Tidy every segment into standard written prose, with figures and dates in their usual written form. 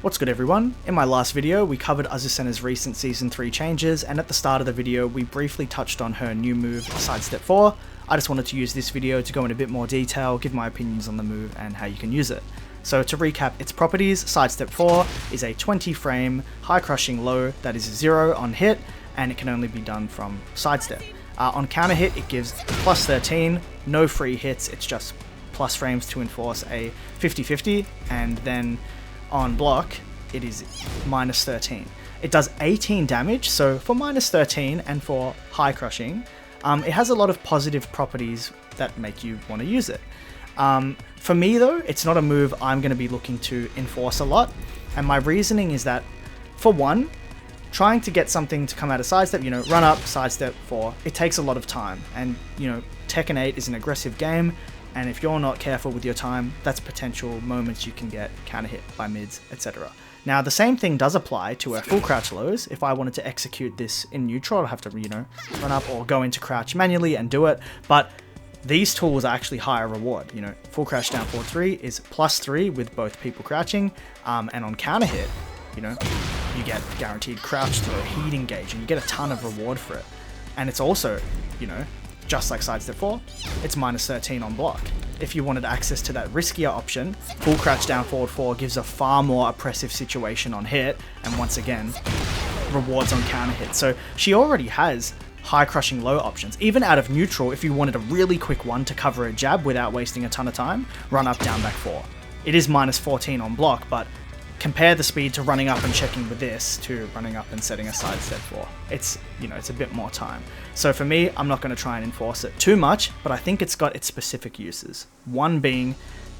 What's good everyone? In my last video we covered Azucena's recent Season 3 changes, and at the start of the video we briefly touched on her new move, Sidestep 4. I just wanted to use this video to go in a bit more detail, give my opinions on the move and how you can use it. So to recap its properties, Sidestep 4 is a 20 frame high crushing low that is 0 on hit, and it can only be done from sidestep. On counter hit it gives plus 13, no free hits, it's just plus frames to enforce a 50-50, and then on block it is minus 13. It does 18 damage, so for minus 13 and for high crushing, it has a lot of positive properties that make you want to use it. For me though, it's not a move I'm going to be looking to enforce a lot, and my reasoning is that, for one, trying to get something to come out of sidestep, run up, sidestep 4, it takes a lot of time, and Tekken 8 is an aggressive game, and if you're not careful with your time, that's potential moments you can get counter hit by mids, etc. Now the same thing does apply to her full crouch lows. If I wanted to execute this in neutral, I'd have to run up or go into crouch manually and do it, but these tools are actually higher reward. Full crouch down forward 3 is plus 3 with both people crouching, and on counter hit, you get guaranteed crouch to a heat engage, and you get a ton of reward for it. And it's also, just like Sidestep 4, it's minus 13 on block. If you wanted access to that riskier option, full crouch down forward 4 gives a far more oppressive situation on hit, and once again, rewards on counter hit. So she already has high crushing low options. Even out of neutral, if you wanted a really quick one to cover a jab without wasting a ton of time, run up, down back 4. It is minus 14 on block, but compare the speed to running up and checking with this to running up and setting a sidestep 4. It's, it's a bit more time. So for me, I'm not going to try and enforce it too much, but I think it's got its specific uses. One being,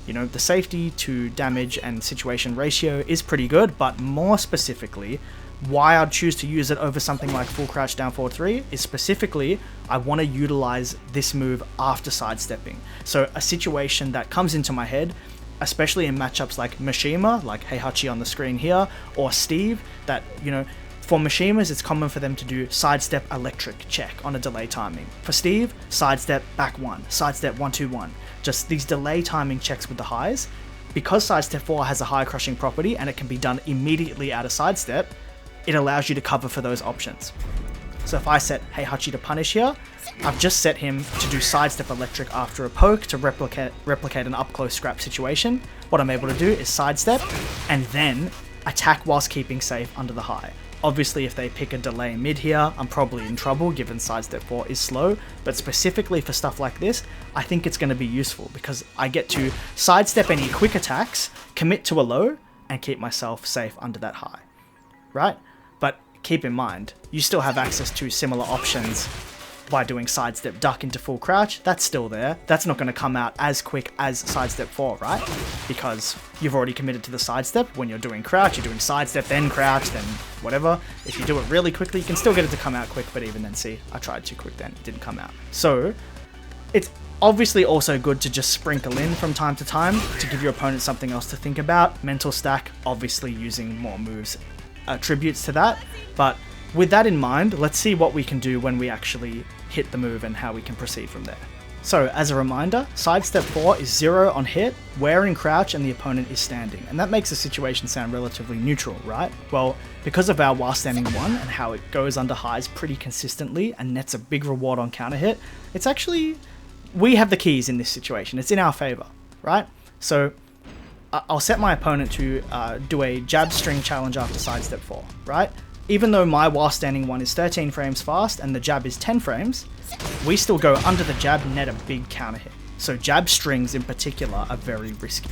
the safety to damage and situation ratio is pretty good, but more specifically, why I'd choose to use it over something like full crouch down forward 3 is specifically, I want to utilize this move after sidestepping. So a situation that comes into my head, especially in matchups like Mishima, like Heihachi on the screen here, or Steve, that, for Mishimas, it's common for them to do sidestep electric check on a delay timing. For Steve, sidestep back 1, sidestep 1-2-1. Just these delay timing checks with the highs. Because sidestep 4 has a high crushing property and it can be done immediately out of sidestep, it allows you to cover for those options. So if I set Heihachi to punish here, I've just set him to do sidestep electric after a poke to replicate an up close scrap situation. What I'm able to do is sidestep and then attack whilst keeping safe under the high. Obviously if they pick a delay mid here, I'm probably in trouble given sidestep 4 is slow, but specifically for stuff like this, I think it's going to be useful because I get to sidestep any quick attacks, commit to a low, and keep myself safe under that high, right? But keep in mind, you still have access to similar options by doing sidestep duck into full crouch. That's still there. That's not going to come out as quick as sidestep 4, right? Because you've already committed to the sidestep. When you're doing crouch, you're doing sidestep, then crouch, then whatever. If you do it really quickly, you can still get it to come out quick, but even then, see, I tried too quick then, it didn't come out. So it's obviously also good to just sprinkle in from time to time to give your opponent something else to think about. Mental stack, obviously using more moves attributes to that, but with that in mind, let's see what we can do when we actually hit the move and how we can proceed from there. So as a reminder, sidestep 4 is 0 on hit, we're in crouch and the opponent is standing, and that makes the situation sound relatively neutral, right? Well, because of our while standing 1 and how it goes under highs pretty consistently and nets a big reward on counter hit, it's actually, we have the keys in this situation, it's in our favor, right? So I'll set my opponent to do a jab string challenge after sidestep 4, right? Even though my while standing 1 is 13 frames fast and the jab is 10 frames, we still go under the jab and net a big counter hit. So jab strings in particular are very risky.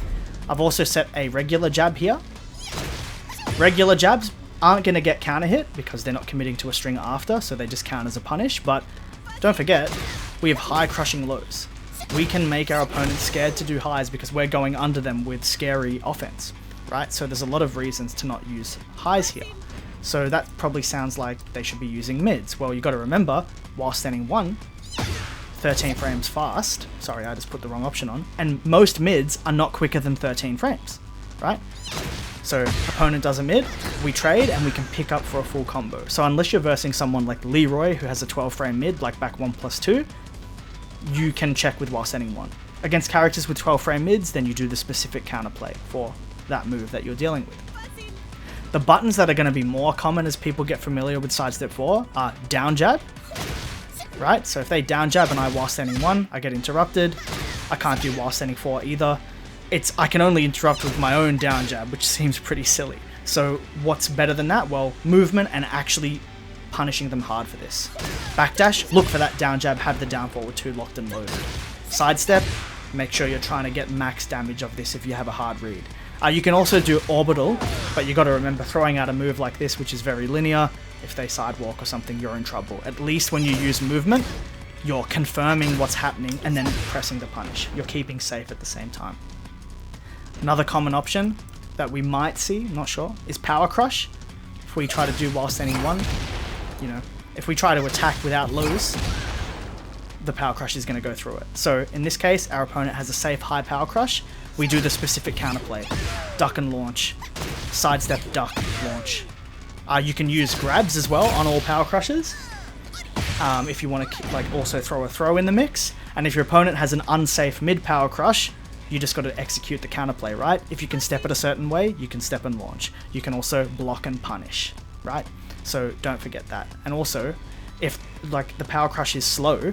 I've also set a regular jab here. Regular jabs aren't going to get counter hit because they're not committing to a string after, so they just count as a punish, but don't forget, we have high crushing lows. We can make our opponents scared to do highs because we're going under them with scary offense, right? So there's a lot of reasons to not use highs here. So that probably sounds like they should be using mids. Well, you got to remember, while standing 1, 13 frames fast, sorry, I just put the wrong option on, and most mids are not quicker than 13 frames, right? So opponent does a mid, we trade, and we can pick up for a full combo. So unless you're versing someone like Leroy, who has a 12 frame mid, like back 1+2, you can check with while standing 1. Against characters with 12 frame mids, then you do the specific counterplay for that move that you're dealing with. The buttons that are going to be more common as people get familiar with sidestep 4 are down jab, right? So if they down jab and I while standing 1, I get interrupted. I can't do while standing 4 either. I can only interrupt with my own down jab, which seems pretty silly. So what's better than that? Well, movement and actually punishing them hard for this. Backdash, look for that down jab, have the down forward 2 locked and loaded. Sidestep, make sure you're trying to get max damage of this if you have a hard read. You can also do orbital, but you got to remember throwing out a move like this, which is very linear. If they sidewalk or something, you're in trouble. At least when you use movement, you're confirming what's happening and then pressing the punish. You're keeping safe at the same time. Another common option that we might see, not sure, is power crush. If we try to do while standing 1, you know, if we try to attack without lows, the power crush is going to go through it. So in this case, our opponent has a safe high power crush. We do the specific counterplay, duck and launch, sidestep, duck, launch. You can use grabs as well on all power crushes. If you want to like also throw a throw in the mix. And if your opponent has an unsafe mid power crush, you just got to execute the counterplay, right? If you can step it a certain way, you can step and launch. You can also block and punish, right? So don't forget that. And also, if like the power crush is slow,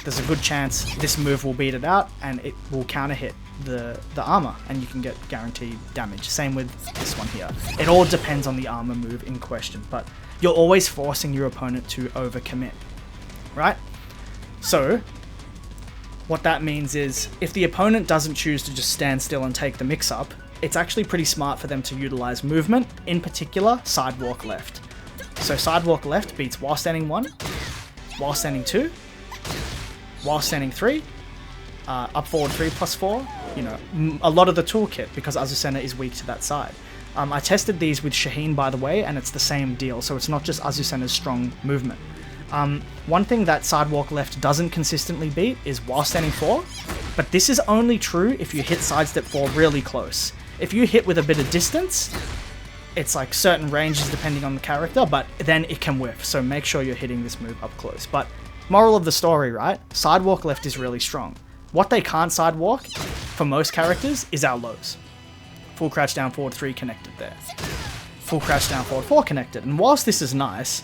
there's a good chance this move will beat it out and it will counter hit the armor and you can get guaranteed damage. Same with this one here. It all depends on the armor move in question, but you're always forcing your opponent to overcommit, right? So what that means is if the opponent doesn't choose to just stand still and take the mix up, it's actually pretty smart for them to utilize movement, in particular sidewalk left. So sidewalk left beats while standing 1, while standing 2, while standing 3, up forward 3 plus 4, you know, a lot of the toolkit because Azucena is weak to that side. I tested these with Shaheen, by the way, and it's the same deal, so it's not just Azucena's strong movement. One thing that sidewalk left doesn't consistently beat is while standing 4, but this is only true if you hit sidestep 4 really close. If you hit with a bit of distance, it's like certain ranges depending on the character, but then it can whiff, so make sure you're hitting this move up close. But moral of the story, right? Sidewalk left is really strong. What they can't sidewalk, for most characters, is our lows. Full crouch down forward 3 connected there. Full crouch down forward 4 connected. And whilst this is nice,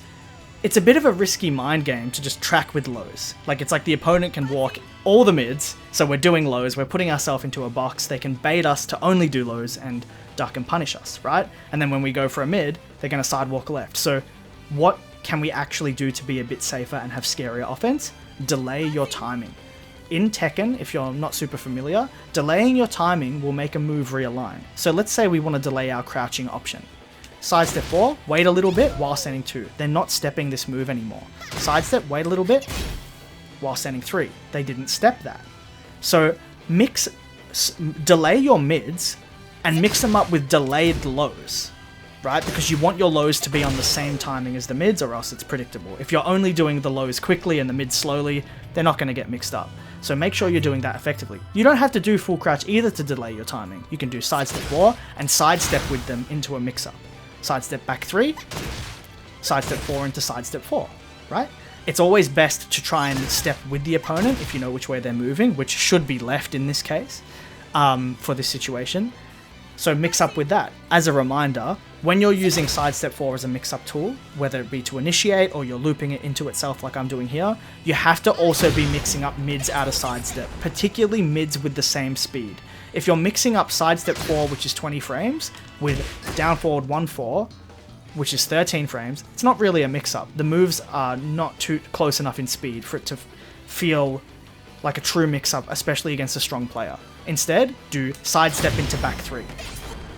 it's a bit of a risky mind game to just track with lows. Like, it's like the opponent can walk all the mids, so we're doing lows, we're putting ourselves into a box, they can bait us to only do lows and duck and punish us, right? And then when we go for a mid, they're going to sidewalk left. So what can we actually do to be a bit safer and have scarier offense? Delay your timing. In Tekken, if you're not super familiar, delaying your timing will make a move realign. So let's say we want to delay our crouching option. Sidestep 4, wait a little bit while standing 2. They're not stepping this move anymore. Sidestep, wait a little bit while standing 3. They didn't step that. So delay your mids and mix them up with delayed lows, right? Because you want your lows to be on the same timing as the mids or else it's predictable. If you're only doing the lows quickly and the mids slowly, they're not going to get mixed up. So make sure you're doing that effectively. You don't have to do full crouch either to delay your timing. You can do sidestep 4 and sidestep with them into a mix-up. Sidestep back 3, sidestep 4 into sidestep 4, right? It's always best to try and step with the opponent if you know which way they're moving, which should be left in this case, for this situation. So mix up with that. As a reminder, when you're using sidestep 4 as a mix-up tool, whether it be to initiate or you're looping it into itself like I'm doing here, you have to also be mixing up mids out of sidestep, particularly mids with the same speed. If you're mixing up sidestep 4, which is 20 frames, with down forward 1-4, which is 13 frames, it's not really a mix-up. The moves are not too close enough in speed for it to feel like a true mix-up, especially against a strong player. Instead, do sidestep into back 3,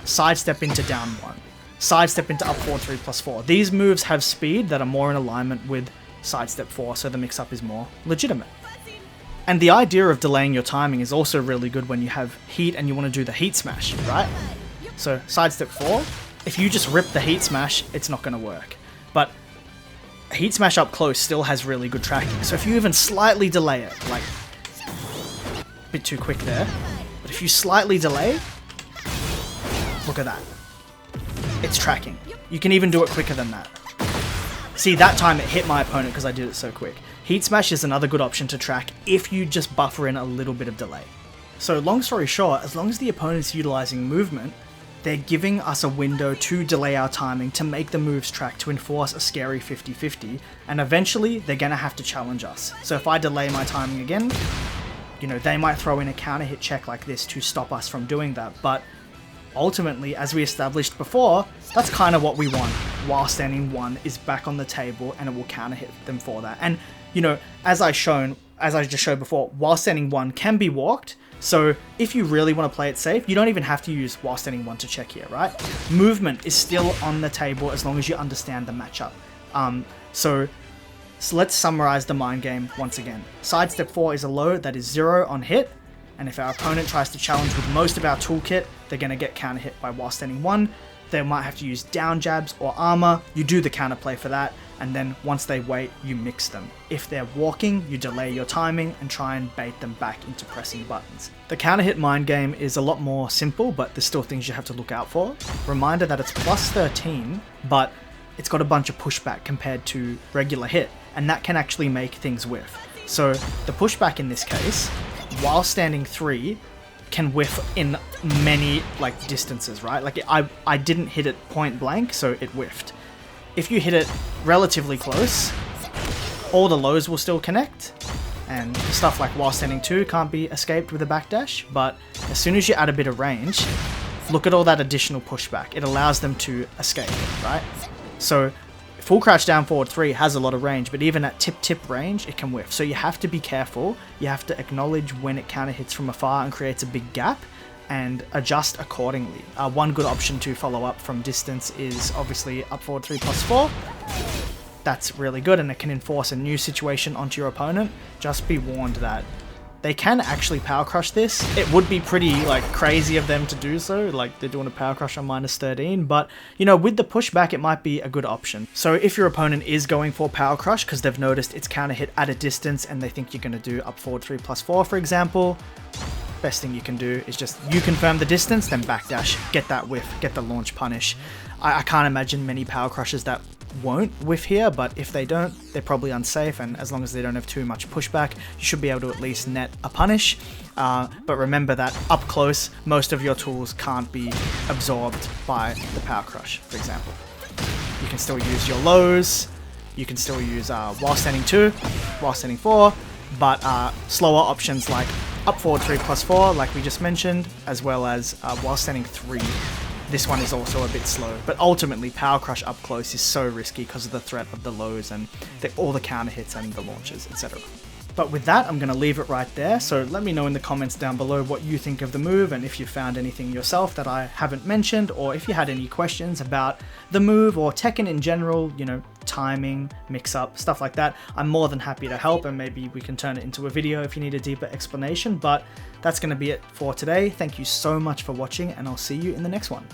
sidestep into down 1, sidestep into up forward 3 plus 4. These moves have speed that are more in alignment with sidestep 4, so the mix-up is more legitimate. And the idea of delaying your timing is also really good when you have heat and you want to do the heat smash, right? So sidestep 4, if you just rip the heat smash, it's not going to work. But heat smash up close still has really good tracking. So if you even slightly delay it, like a bit too quick there, but if you slightly delay, look at that. It's tracking. You can even do it quicker than that. See, that time it hit my opponent because I did it so quick. Heat Smash is another good option to track if you just buffer in a little bit of delay. So long story short, as long as the opponent's utilizing movement, they're giving us a window to delay our timing, to make the moves track, to enforce a scary 50-50, and eventually they're gonna have to challenge us. So if I delay my timing again, you know, they might throw in a counter hit check like this to stop us from doing that, but ultimately, as we established before, that's kind of what we want. While standing 1 is back on the table and it will counter hit them for that. And, you know, as I just showed before, while standing 1 can be walked. So if you really want to play it safe, you don't even have to use while standing 1 to check here, right? Movement is still on the table as long as you understand the matchup. So let's summarize the mind game once again. Sidestep 4 is a low that is 0 on hit. And if our opponent tries to challenge with most of our toolkit, they're going to get counter hit by while standing 1. They might have to use down jabs or armor. You do the counter play for that. And then once they wait, you mix them. If they're walking, you delay your timing and try and bait them back into pressing buttons. The counter hit mind game is a lot more simple, but there's still things you have to look out for. Reminder that it's plus 13, but it's got a bunch of pushback compared to regular hit. And that can actually make things whiff. So the pushback in this case, while standing 3, can whiff in many like distances, right? Like I didn't hit it point blank, so it whiffed. If you hit it relatively close, all the lows will still connect, and stuff like while standing 2 can't be escaped with a backdash, but as soon as you add a bit of range, look at all that additional pushback. It allows them to escape, right? So full crouch down forward 3 has a lot of range, but even at tip range, it can whiff. So you have to be careful. You have to acknowledge when it counter hits from afar and creates a big gap and adjust accordingly. One good option to follow up from distance is obviously up forward 3+4. That's really good, and it can enforce a new situation onto your opponent. Just be warned that they can actually power crush this. It would be pretty like crazy of them to do so, like they're doing a power crush on -13, but you know, with the pushback it might be a good option. So if your opponent is going for power crush because they've noticed it's counter hit at a distance and they think you're going to do up forward 3+4 for example, best thing you can do is just you confirm the distance, then backdash, get that whiff, get the launch punish. I can't imagine many power crushes that won't whiff here, but if they don't, they're probably unsafe, and as long as they don't have too much pushback, you should be able to at least net a punish. But remember that up close, most of your tools can't be absorbed by the power crush, for example. You can still use your lows, you can still use while standing 2, while standing 4, but slower options like up forward 3+4, like we just mentioned, as well as while standing 3. This one is also a bit slow, but ultimately power crush up close is so risky because of the threat of the lows and all the counter hits and the launches, etc. But with that, I'm going to leave it right there, so let me know in the comments down below what you think of the move and if you found anything yourself that I haven't mentioned, or if you had any questions about the move or Tekken in general, you know, timing, mix-up, stuff like that. I'm more than happy to help, and maybe we can turn it into a video if you need a deeper explanation, but that's going to be it for today. Thank you so much for watching, and I'll see you in the next one.